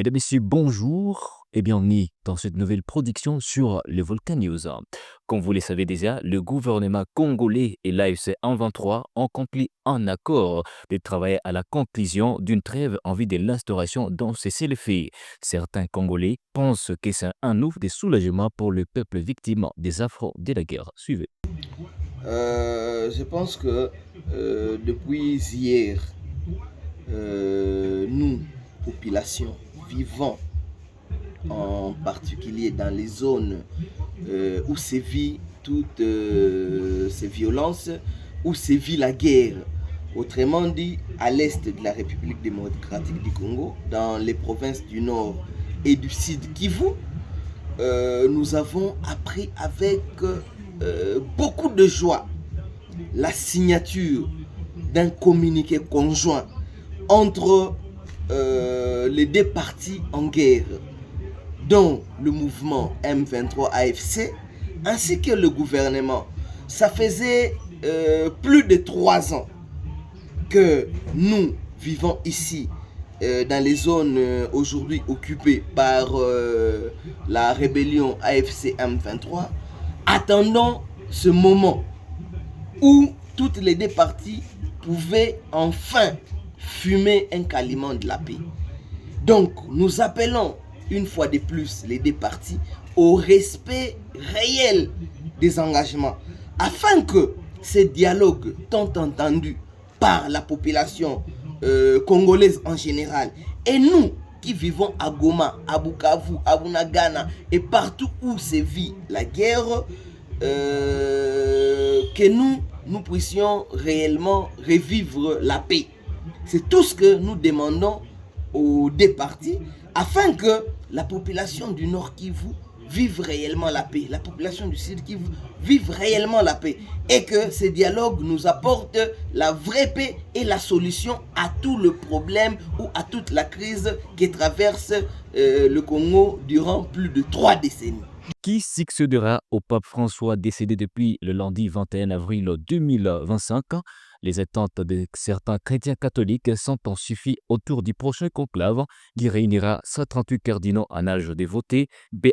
Mesdames, Messieurs, bonjour et bienvenue dans cette nouvelle production sur le Volcan News. Comme vous le savez déjà, le gouvernement congolais et l'AFC M23 ont conclu un accord de travailler à la conclusion d'une trêve en vue de l'instauration d'un cessez-le-feu. Certains Congolais pensent que c'est un ouf de soulagement pour le peuple victime des affronts de la guerre. Suivez. Je pense que depuis hier, nous, population, vivant en particulier dans les zones où sévit toutes ces violences, où sévit la guerre, autrement dit à l'est de la République démocratique du Congo, dans les provinces du nord et du sud Kivu, nous avons appris avec beaucoup de joie la signature d'un communiqué conjoint entre les deux parties en guerre, dont le mouvement M23 AFC ainsi que le gouvernement. Ça faisait plus de 3 ans que nous vivons ici dans les zones aujourd'hui occupées par la rébellion AFC M23, attendant ce moment où toutes les deux parties pouvaient enfin fumer un caliment de la paix. Donc, nous appelons une fois de plus les deux parties au respect réel des engagements, afin que ce dialogue tant entendu par la population congolaise en général et nous qui vivons à Goma, à Bukavu, à Bunagana et partout où sévit la guerre, que nous puissions réellement revivre la paix. C'est tout ce que nous demandons aux deux parties, afin que la population du Nord Kivu vive réellement la paix, la population du Sud Kivu vive réellement la paix, et que ce dialogue nous apporte la vraie paix et la solution à tout le problème ou à toute la crise qui traverse le Congo durant plus de 3 décennies. Qui succédera au pape François décédé depuis le lundi 21 avril 2025? Les attentes de certains chrétiens catholiques sont en suffi autour du prochain conclave qui réunira 138 cardinaux en âge de voter,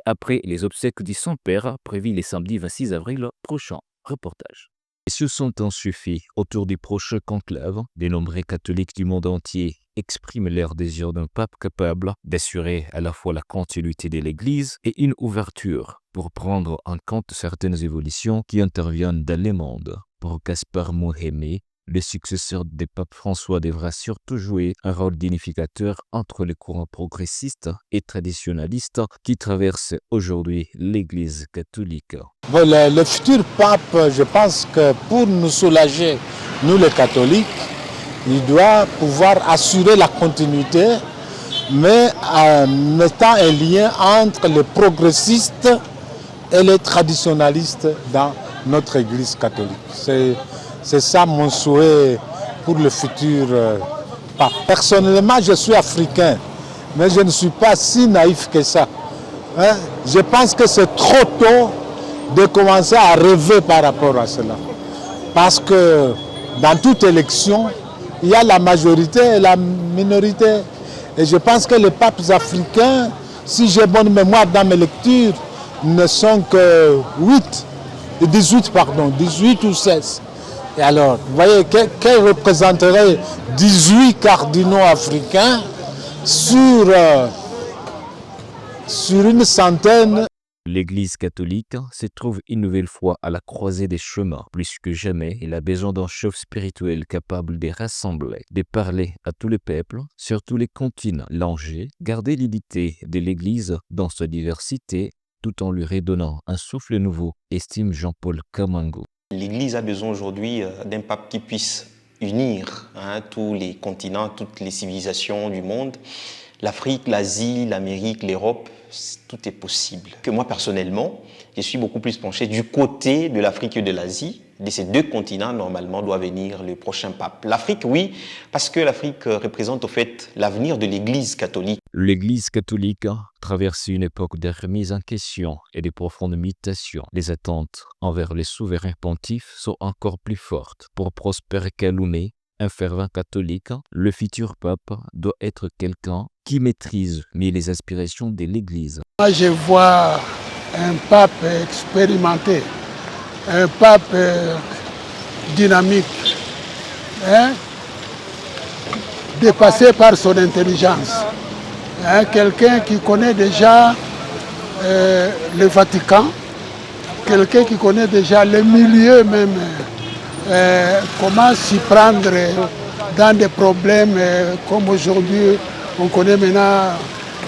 après les obsèques du Saint-Père prévues le samedi 26 avril prochain. Reportage. Se sont en suffi autour du prochain conclave. De nombreux catholiques du monde entier expriment leur désir d'un pape capable d'assurer à la fois la continuité de l'Église et une ouverture pour prendre en compte certaines évolutions qui interviennent dans le monde. Pour Gaspard Mohémé, le successeur du pape François devra surtout jouer un rôle d'unificateur entre les courants progressistes et traditionnalistes qui traversent aujourd'hui l'Église catholique. Bon, le futur pape, je pense que pour nous soulager, nous les catholiques, il doit pouvoir assurer la continuité, mais en mettant un lien entre les progressistes et les traditionnalistes dans notre Église catholique. C'est ça mon souhait pour le futur pape. Personnellement, je suis africain, mais je ne suis pas si naïf que ça. Je pense que c'est trop tôt de commencer à rêver par rapport à cela. Parce que dans toute élection, il y a la majorité et la minorité. Et je pense que les papes africains, si j'ai bonne mémoire dans mes lectures, ne sont que 18 ou 16. Et alors, vous voyez, quels représenteraient 18 cardinaux africains sur une centaine? L'Église catholique se trouve une nouvelle fois à la croisée des chemins. Plus que jamais, elle a besoin d'un chef spirituel capable de rassembler, de parler à tous les peuples, sur tous les continents. L'enjeu, garder l'unité de l'Église dans sa diversité, tout en lui redonnant un souffle nouveau, estime Jean-Paul Kamango. L'Église a besoin aujourd'hui d'un pape qui puisse unir tous les continents, toutes les civilisations du monde. L'Afrique, l'Asie, l'Amérique, l'Europe, tout est possible. Que moi, personnellement, je suis beaucoup plus penché du côté de l'Afrique que de l'Asie. De ces deux continents, normalement, doit venir le prochain pape. L'Afrique, oui, parce que l'Afrique représente au fait l'avenir de l'Église catholique. L'Église catholique traverse une époque de remise en question et de profondes mutations. Les attentes envers les souverains pontifes sont encore plus fortes. Pour Prosper Kaloumé, un fervent catholique, le futur pape doit être quelqu'un qui maîtrise mieux les aspirations de l'Église. Moi, je vois un pape expérimenté, un pape dynamique, hein, dépassé par son intelligence. Hein, quelqu'un qui connaît déjà le Vatican, quelqu'un qui connaît déjà les milieux même, comment s'y prendre dans des problèmes comme aujourd'hui, on connaît maintenant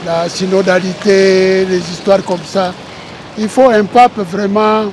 la synodalité, les histoires comme ça. Il faut un pape vraiment,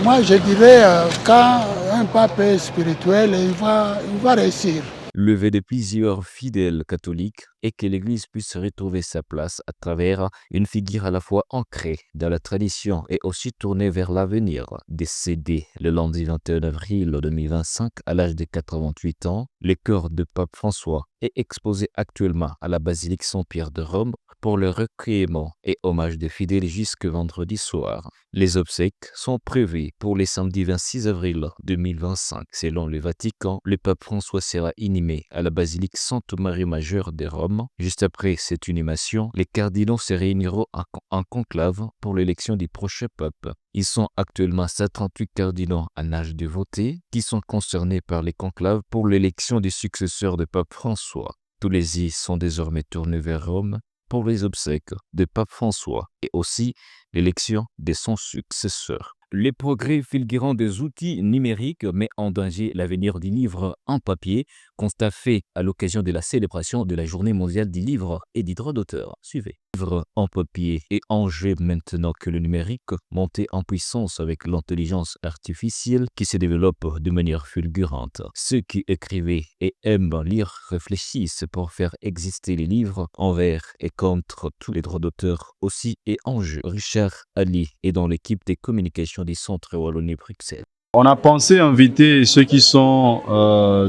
moi je dirais, quand un pape est spirituel, il va réussir. Le vœu de plusieurs fidèles catholiques est que l'Église puisse retrouver sa place à travers une figure à la fois ancrée dans la tradition et aussi tournée vers l'avenir. Décédé le lundi 21 avril 2025 à l'âge de 88 ans, le corps de Pape François est exposé actuellement à la basilique Saint-Pierre de Rome pour le recueillement et hommage des fidèles jusque vendredi soir. Les obsèques sont prévues pour le samedi 26 avril 2025. Selon le Vatican, le pape François sera inhumé à la basilique Sainte-Marie-Majeure de Rome. Juste après cette inhumation, les cardinaux se réuniront en conclave pour l'élection du prochain pape. Ils sont actuellement 138 cardinaux en âge de voter qui sont concernés par les conclaves pour l'élection du successeur de pape François. Tous les yeux sont désormais tournés vers Rome pour les obsèques de pape François et aussi l'élection de son successeur. Les progrès fulgurants des outils numériques mettent en danger l'avenir du livre en papier, constat fait à l'occasion de la célébration de la Journée mondiale du livre et du droit d'auteur. Suivez. Le livre en papier est en jeu maintenant que le numérique, monté en puissance avec l'intelligence artificielle qui se développe de manière fulgurante. Ceux qui écrivaient et aiment lire réfléchissent pour faire exister les livres envers et contre tous les droits d'auteur aussi et en jeu. Richard Ali est dans l'équipe des communications du Centre Wallonie-Bruxelles. On a pensé inviter ceux qui sont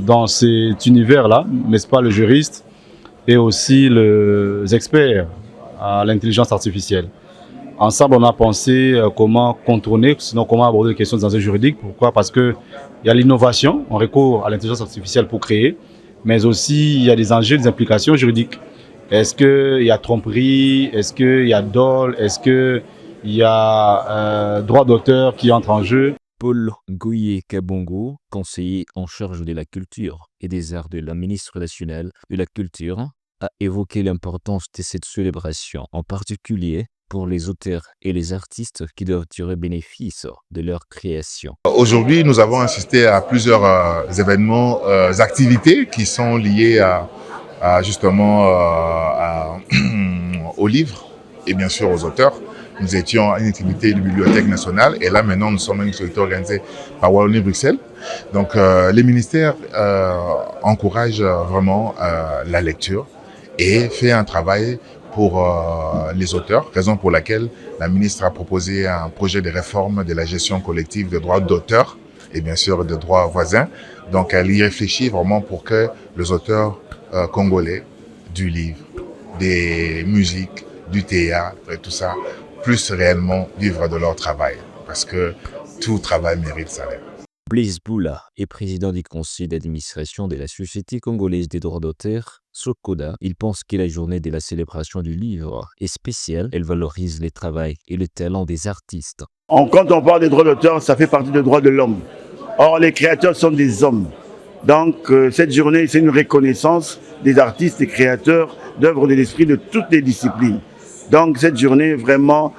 dans cet univers-là, n'est-ce pas, le juriste et aussi les experts à l'intelligence artificielle. Ensemble, on a pensé comment contourner, sinon comment aborder les questions des enjeux juridiques. Pourquoi? Parce qu'il y a l'innovation, on recourt à l'intelligence artificielle pour créer, mais aussi il y a des enjeux, des implications juridiques. Est-ce qu'il y a tromperie? Est-ce qu'il y a dol? Est-ce qu'il y a droit d'auteur qui entre en jeu? Paul Goye-Kabongo, conseiller en charge de la culture et des arts de la ministre nationale de la Culture, a évoqué l'importance de cette célébration, en particulier pour les auteurs et les artistes qui doivent tirer bénéfice de leur création. Aujourd'hui, nous avons assisté à plusieurs événements, activités qui sont liées justement aux livres et bien sûr aux auteurs. Nous étions à une activité de Bibliothèque nationale et là maintenant nous sommes une activité organisée par Wallonie-Bruxelles. Donc les ministères encouragent vraiment la lecture et fait un travail pour les auteurs, raison pour laquelle la ministre a proposé un projet de réforme de la gestion collective des droits d'auteur et bien sûr des droits voisins. Donc elle y réfléchit vraiment pour que les auteurs congolais du livre, des musiques, du théâtre et tout ça puissent réellement vivre de leur travail parce que tout travail mérite salaire. Blaise Boula est président du conseil d'administration de la Société congolaise des droits d'auteur, SOCODA. Il pense que la journée de la célébration du livre est spéciale. Elle valorise le travail et le talent des artistes. Quand on parle des droits d'auteur, ça fait partie des droits de l'homme. Or, les créateurs sont des hommes. Donc, cette journée, c'est une reconnaissance des artistes et créateurs d'œuvres de l'esprit de toutes les disciplines. Donc, cette journée, vraiment,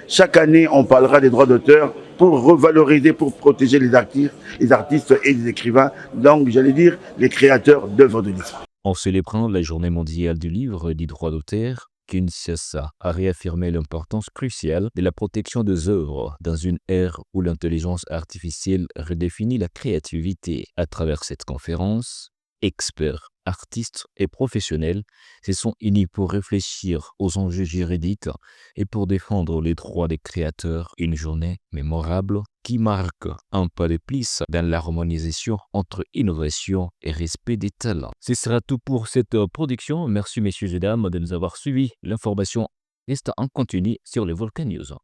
chaque année, on parlera des droits d'auteur pour revaloriser, pour protéger les artistes et les écrivains. Donc, j'allais dire, les créateurs d'œuvres de l'esprit. En célébrant la journée mondiale du livre et du droit d'auteur, Kinshasa a réaffirmé l'importance cruciale de la protection des œuvres dans une ère où l'intelligence artificielle redéfinit la créativité. À travers cette conférence, experts, artistes et professionnels se sont unis pour réfléchir aux enjeux juridiques et pour défendre les droits des créateurs. Une journée mémorable qui marque un pas de plus dans l'harmonisation entre innovation et respect des talents. Ce sera tout pour cette production. Merci messieurs et dames de nous avoir suivis. L'information reste en continu sur les Volcan News.